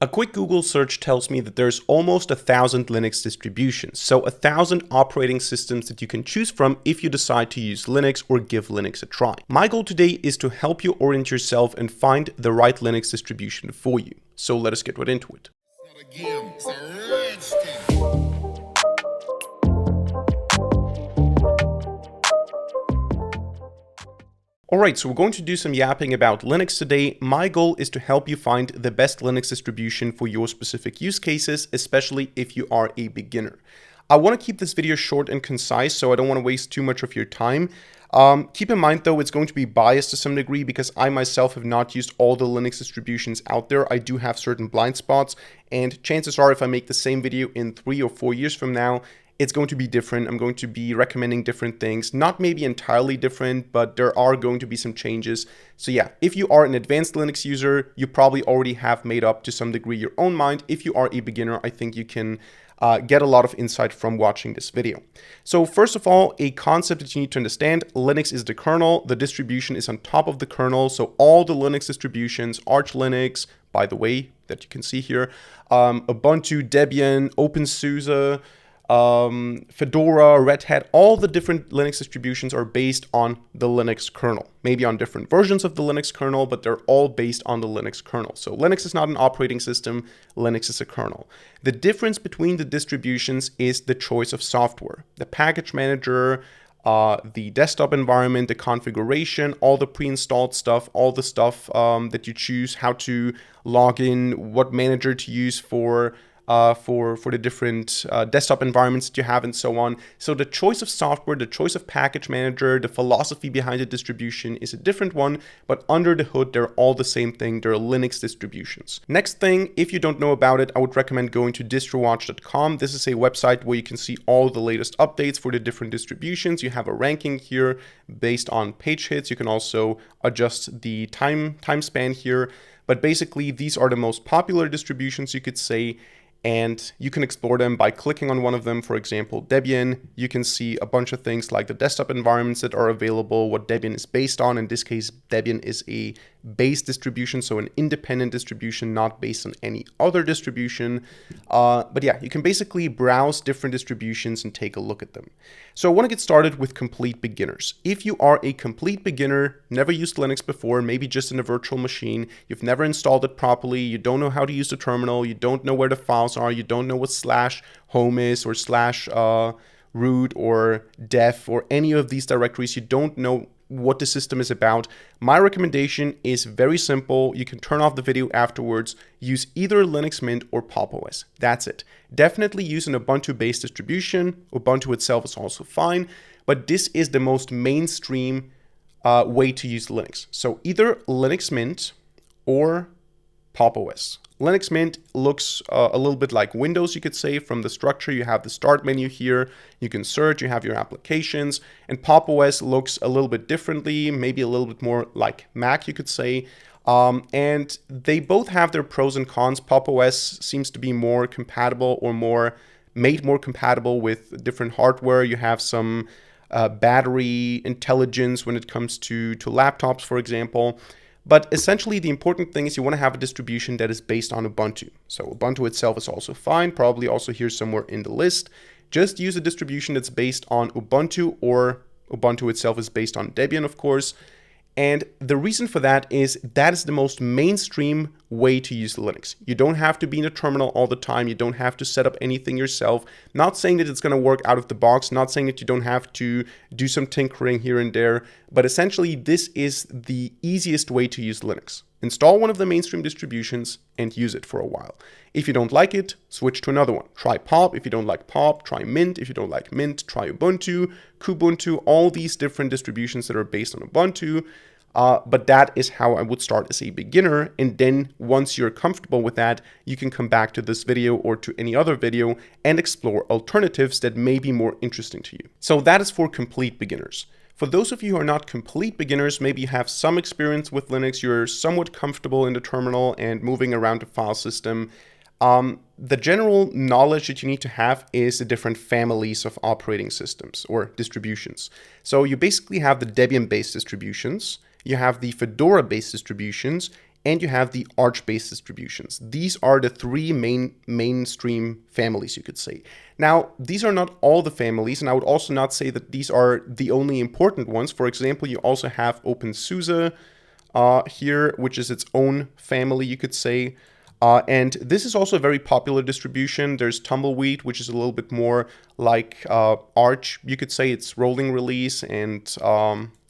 A quick Google search tells me that there's almost 1,000 Linux distributions, so 1,000 operating systems that you can choose from if you decide to use Linux or give Linux a try. My goal today is to help you orient yourself and find the right Linux distribution for you. So let us get right into it. Alright, so we're going to do some yapping about Linux today. My goal is to help you find the best Linux distribution for your specific use cases, especially if you are a beginner. I want to keep this video short and concise, so I don't want to waste too much of your time. Keep in mind though, it's going to be biased to some degree because I myself have not used all the Linux distributions out there. I do have certain blind spots, and chances are if I make the same video in 3 or 4 years from now, it's going to be different. I'm going to be recommending different things, not maybe entirely different, but there are going to be some changes. So yeah, if you are an advanced Linux user, you probably already have made up to some degree your own mind. If you are a beginner, I think you can get a lot of insight from watching this video. So first of all, a concept that you need to understand: Linux is the kernel, the distribution is on top of the kernel. So all the Linux distributions, Arch Linux, by the way, that you can see here, Ubuntu, Debian, OpenSUSE, Fedora, Red Hat, all the different Linux distributions are based on the Linux kernel. Maybe on different versions of the Linux kernel, but they're all based on the Linux kernel. So Linux is not an operating system, Linux is a kernel. The difference between the distributions is the choice of software. The package manager, the desktop environment, the configuration, all the pre-installed stuff, all the stuff that you choose, how to log in, what manager to use for the different desktop environments that you have, and so on. So the choice of software, the choice of package manager, the philosophy behind the distribution is a different one, but under the hood, they're all the same thing. They're Linux distributions. Next thing, if you don't know about it, I would recommend going to distrowatch.com. This is a website where you can see all the latest updates for the different distributions. You have a ranking here based on page hits. You can also adjust the time span here. But basically, these are the most popular distributions, you could say, and you can explore them by clicking on one of them. For example, Debian. You can see a bunch of things like the desktop environments that are available, what Debian is based on. In this case, Debian is a base distribution, so an independent distribution, not based on any other distribution. But yeah, you can basically browse different distributions and take a look at them. So I want to get started with complete beginners. If you are a complete beginner, never used Linux before, maybe just in a virtual machine, you've never installed it properly, you don't know how to use the terminal, you don't know where the files are, you don't know what /home is, or /root or def or any of these directories, you don't know what the system is about, my recommendation is very simple. You can turn off the video afterwards. Use either Linux Mint or Pop! OS. That's it. Definitely use an Ubuntu-based distribution. Ubuntu itself is also fine, but this is the most mainstream way to use Linux. So either Linux Mint or Pop! OS. Linux Mint looks a little bit like Windows, you could say. From the structure, you have the start menu here, you can search, you have your applications, and Pop! OS looks a little bit differently, maybe a little bit more like Mac, you could say. And they both have their pros and cons. Pop! OS seems to be more compatible, or made more compatible with different hardware. You have some battery intelligence when it comes to laptops, for example. But essentially, the important thing is you want to have a distribution that is based on Ubuntu. So Ubuntu itself is also fine, probably also here somewhere in the list. Just use a distribution that's based on Ubuntu, or Ubuntu itself is based on Debian, of course. And the reason for that is the most mainstream way to use Linux. You don't have to be in a terminal all the time. You don't have to set up anything yourself. Not saying that it's going to work out of the box. Not saying that you don't have to do some tinkering here and there. But essentially, this is the easiest way to use Linux. Install one of the mainstream distributions and use it for a while. If you don't like it, switch to another one. Try Pop. If you don't like Pop, try Mint. If you don't like Mint, try Ubuntu, Kubuntu, all these different distributions that are based on Ubuntu. But that is how I would start as a beginner. And then once you're comfortable with that, you can come back to this video or to any other video and explore alternatives that may be more interesting to you. So that is for complete beginners. For those of you who are not complete beginners, maybe you have some experience with Linux, you're somewhat comfortable in the terminal and moving around the file system. The general knowledge that you need to have is the different families of operating systems or distributions. So you basically have the Debian-based distributions, you have the Fedora-based distributions, and you have the Arch-based distributions. These are the three mainstream families, you could say. Now, these are not all the families, and I would also not say that these are the only important ones. For example, you also have OpenSUSE here, which is its own family, you could say. And this is also a very popular distribution. There's Tumbleweed, which is a little bit more like Arch, you could say. It's rolling release and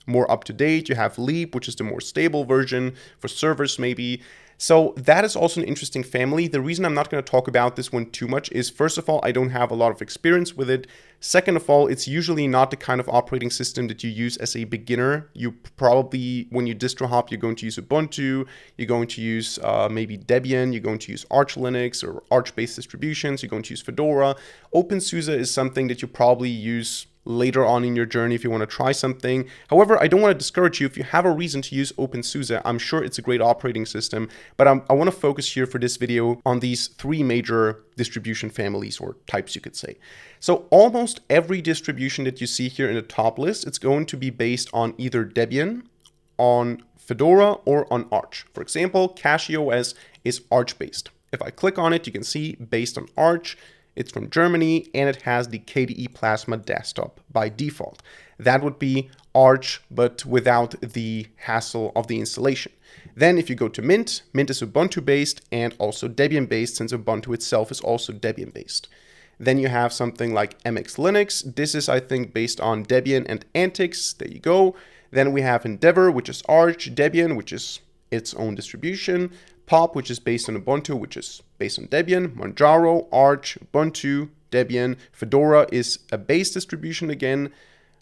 more up to date. You have Leap, which is the more stable version for servers maybe. So that is also an interesting family. The reason I'm not going to talk about this one too much is, first of all, I don't have a lot of experience with it. Second of all, it's usually not the kind of operating system that you use as a beginner. You probably, when you distro hop, you're going to use Ubuntu, you're going to use maybe Debian, you're going to use Arch Linux or Arch-based distributions, you're going to use Fedora. OpenSUSE is something that you probably use later on in your journey if you want to try something. However, I don't want to discourage you. If you have a reason to use OpenSUSE, I'm sure it's a great operating system, but I want to focus here for this video on these three major distribution families or types, you could say. So almost every distribution that you see here in the top list, it's going to be based on either Debian, on Fedora, or on Arch. For example, CachyOS is Arch-based. If I click on it, you can see based on Arch. It's from Germany, and it has the KDE Plasma desktop by default. That would be Arch, but without the hassle of the installation. Then if you go to Mint, Mint is Ubuntu-based and also Debian-based, since Ubuntu itself is also Debian-based. Then you have something like MX Linux. This is, I think, based on Debian and Antix. There you go. Then we have Endeavor, which is Arch, Debian, which is its own distribution, Pop, which is based on Ubuntu, which is based on Debian, Manjaro, Arch, Ubuntu, Debian, Fedora is a base distribution again.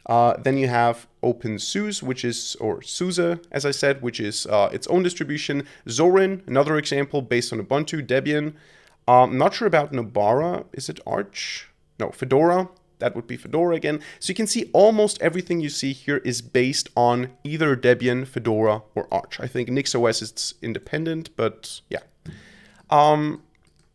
Then you have OpenSUSE, which is, or SUSE, as I said, which is its own distribution. Zorin, another example based on Ubuntu, Debian. I'm not sure about Nobara. Is it Arch? No, Fedora. That would be Fedora again. So you can see almost everything you see here is based on either Debian, Fedora, or Arch. I think NixOS is independent, but yeah.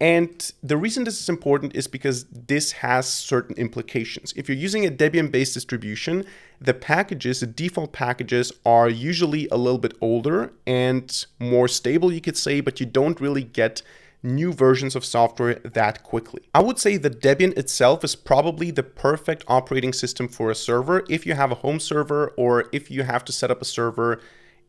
And the reason this is important is because this has certain implications. If you're using a Debian-based distribution, the packages, the default packages, are usually a little bit older and more stable, you could say, but you don't really get new versions of software that quickly. I would say that Debian itself is probably the perfect operating system for a server. If you have a home server or if you have to set up a server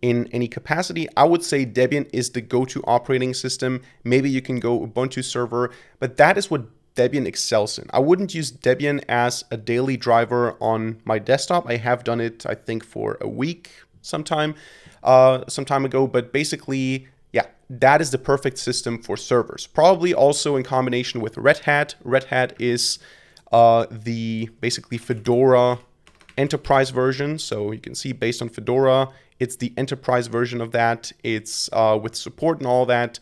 in any capacity, I would say Debian is the go-to operating system. Maybe you can go Ubuntu server, but that is what Debian excels in. I wouldn't use Debian as a daily driver on my desktop. I have done it, I think, for a week some time ago, but basically, yeah, that is the perfect system for servers. Probably also in combination with Red Hat. Red Hat is the basically Fedora enterprise version. So you can see based on Fedora, it's the enterprise version of that. It's with support and all that.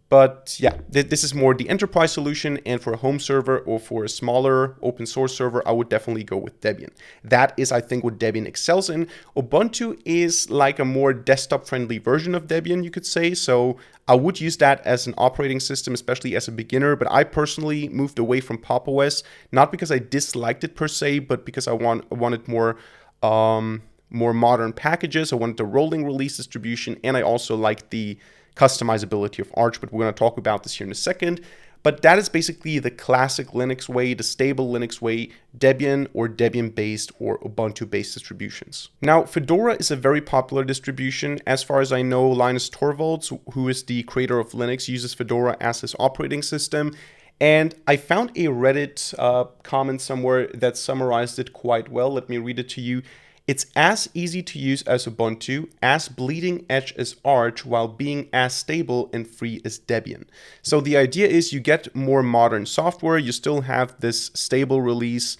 But yeah, this is more the enterprise solution, and for a home server or for a smaller open source server, I would definitely go with Debian. That is, I think, what Debian excels in. Ubuntu is like a more desktop-friendly version of Debian, you could say. So I would use that as an operating system, especially as a beginner. But I personally moved away from Pop! OS, not because I disliked it per se, but because I wanted more modern packages. I wanted the rolling release distribution, and I also liked the customizability of Arch, but we're going to talk about this here in a second. But that is basically the classic Linux way, the stable Linux way, Debian or Debian-based or Ubuntu-based distributions. Now, Fedora is a very popular distribution. As far as I know, Linus Torvalds, who is the creator of Linux, uses Fedora as his operating system. And I found a Reddit comment somewhere that summarized it quite well. Let me read it to you. It's as easy to use as Ubuntu, as bleeding edge as Arch, while being as stable and free as Debian. So the idea is you get more modern software, you still have this stable release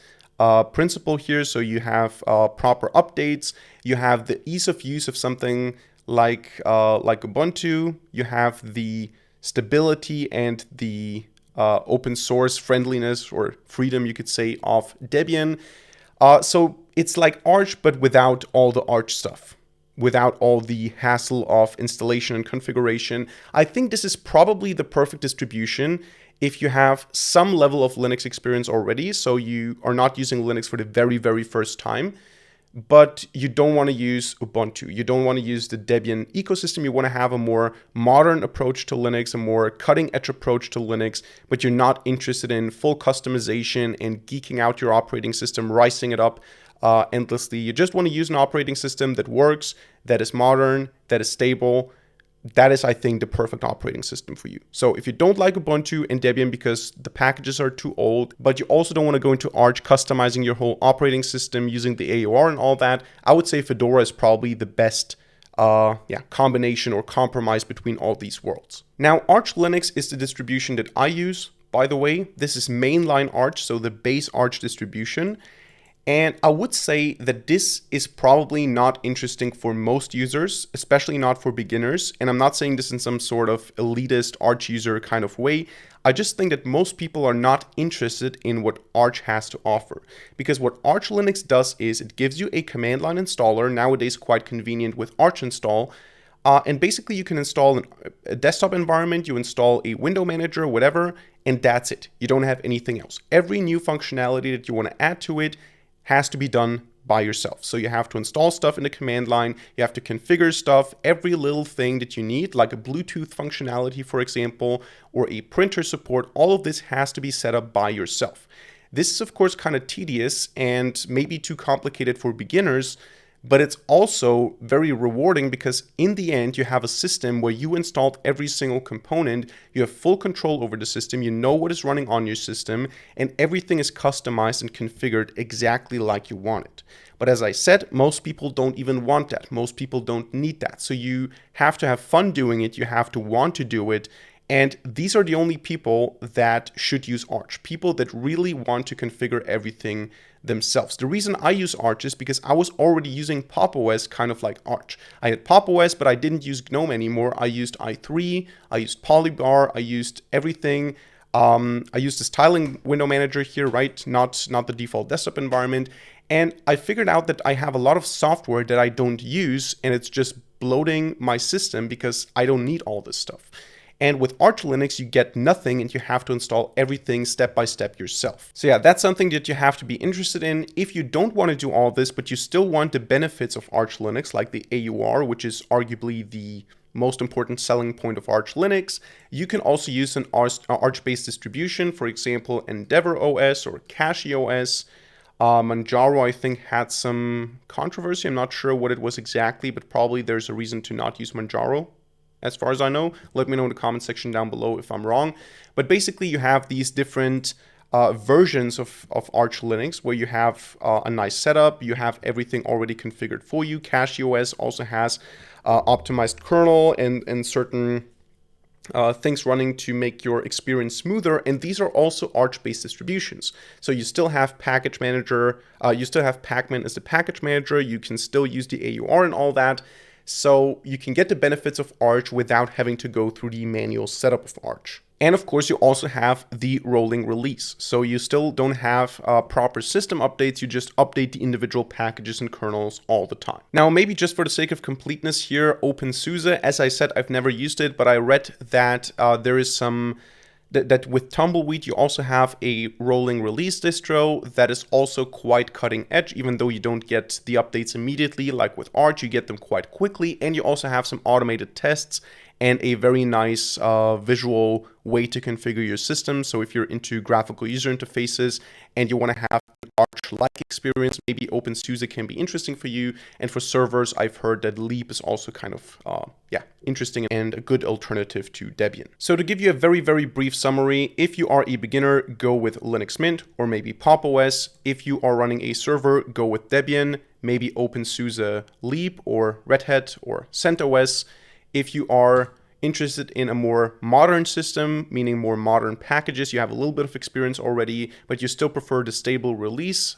principle here, so you have proper updates, you have the ease of use of something like Ubuntu, you have the stability and the open source friendliness or freedom, you could say, of Debian. So it's like Arch, but without all the Arch stuff, without all the hassle of installation and configuration. I think this is probably the perfect distribution if you have some level of Linux experience already, so you are not using Linux for the very, very first time. but you don't want to use Ubuntu. You don't want to use the Debian ecosystem. You want to have a more modern approach to Linux, a more cutting edge approach to Linux, but you're not interested in full customization and geeking out your operating system, rising it up endlessly. You just want to use an operating system that works, that is modern, that is stable. That is, I think, the perfect operating system for you. So if you don't like Ubuntu and Debian because the packages are too old, but you also don't want to go into Arch customizing your whole operating system using the AUR and all that, I would say Fedora is probably the best combination or compromise between all these worlds. Now, Arch Linux is the distribution that I use. By the way, this is mainline Arch, so the base Arch distribution. And I would say that this is probably not interesting for most users, especially not for beginners. And I'm not saying this in some sort of elitist Arch user kind of way. I just think that most people are not interested in what Arch has to offer. Because what Arch Linux does is it gives you a command line installer, nowadays quite convenient with Arch install. And basically you can install a desktop environment, you install a window manager, whatever, and that's it. You don't have anything else. Every new functionality that you want to add to it has to be done by yourself. So you have to install stuff in the command line, you have to configure stuff, every little thing that you need, like a Bluetooth functionality, for example, or a printer support, all of this has to be set up by yourself. This is, of course, kind of tedious and maybe too complicated for beginners, but it's also very rewarding because in the end, you have a system where you installed every single component, you have full control over the system, you know what is running on your system, and everything is customized and configured exactly like you want it. But as I said, most people don't even want that. Most people don't need that. So you have to have fun doing it, you have to want to do it, and these are the only people that should use Arch, people that really want to configure everything themselves. The reason I use Arch is because I was already using Pop! OS kind of like Arch. I had Pop! OS, but I didn't use GNOME anymore. I used i3, I used Polybar, I used everything. I used this tiling window manager here, right? Not the default desktop environment. And I figured out that I have a lot of software that I don't use, and it's just bloating my system because I don't need all this stuff. And with Arch Linux, you get nothing and you have to install everything step by step yourself. So yeah, that's something that you have to be interested in. If you don't want to do all this, but you still want the benefits of Arch Linux, like the AUR, which is arguably the most important selling point of Arch Linux, you can also use an Arch-based distribution, for example, Endeavor OS or Cashy OS. Manjaro, I think, had some controversy. I'm not sure what it was exactly, but probably there's a reason to not use Manjaro. As far as I know, let me know in the comment section down below if I'm wrong. But basically, you have these different versions of Arch Linux where you have a nice setup, you have everything already configured for you. Cashy OS also has optimized kernel and certain things running to make your experience smoother, and these are also Arch-based distributions. So you still have package manager, you still have Pacman as the package manager, you can still use the AUR and all that. So you can get the benefits of Arch without having to go through the manual setup of Arch. And of course, you also have the rolling release. So you still don't have proper system updates, you just update the individual packages and kernels all the time. Now, maybe just for the sake of completeness here, OpenSUSE, as I said, I've never used it, but I read that there is some that with Tumbleweed, you also have a rolling release distro that is also quite cutting edge, even though you don't get the updates immediately. Like with Arch, you get them quite quickly, and you also have some automated tests and a very nice visual way to configure your system. So if you're into graphical user interfaces and you want to have an Arch-like experience, maybe OpenSUSE can be interesting for you. And for servers, I've heard that Leap is also kind of interesting and a good alternative to Debian. So to give you a very, very brief summary, if you are a beginner, go with Linux Mint or maybe Pop! OS. If you are running a server, go with Debian, maybe OpenSUSE Leap or Red Hat or CentOS. If you are interested in a more modern system, meaning more modern packages, you have a little bit of experience already, but you still prefer the stable release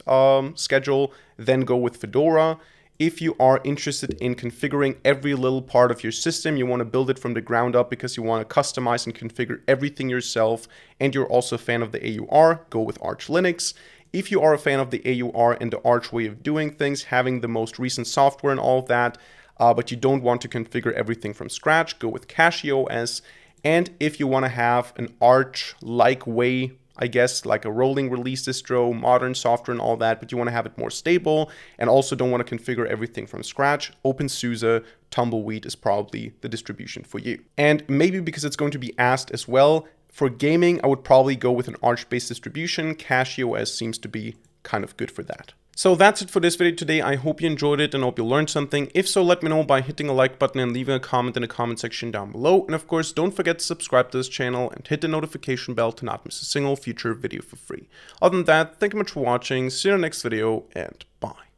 schedule, then go with Fedora. If you are interested in configuring every little part of your system, you want to build it from the ground up because you want to customize and configure everything yourself, and you're also a fan of the AUR, go with Arch Linux. If you are a fan of the AUR and the Arch way of doing things, having the most recent software and all of that, but you don't want to configure everything from scratch, go with Cashy OS. And if you want to have an Arch-like way, I guess, like a rolling release distro, modern software and all that, but you want to have it more stable and also don't want to configure everything from scratch, OpenSUSE Tumbleweed is probably the distribution for you. And maybe because it's going to be asked as well, for gaming, I would probably go with an Arch-based distribution. CachyOS seems to be kind of good for that. So that's it for this video today. I hope you enjoyed it and hope you learned something. If so, let me know by hitting a like button and leaving a comment in the comment section down below. And of course, don't forget to subscribe to this channel and hit the notification bell to not miss a single future video for free. Other than that, thank you much for watching. See you in the next video and bye.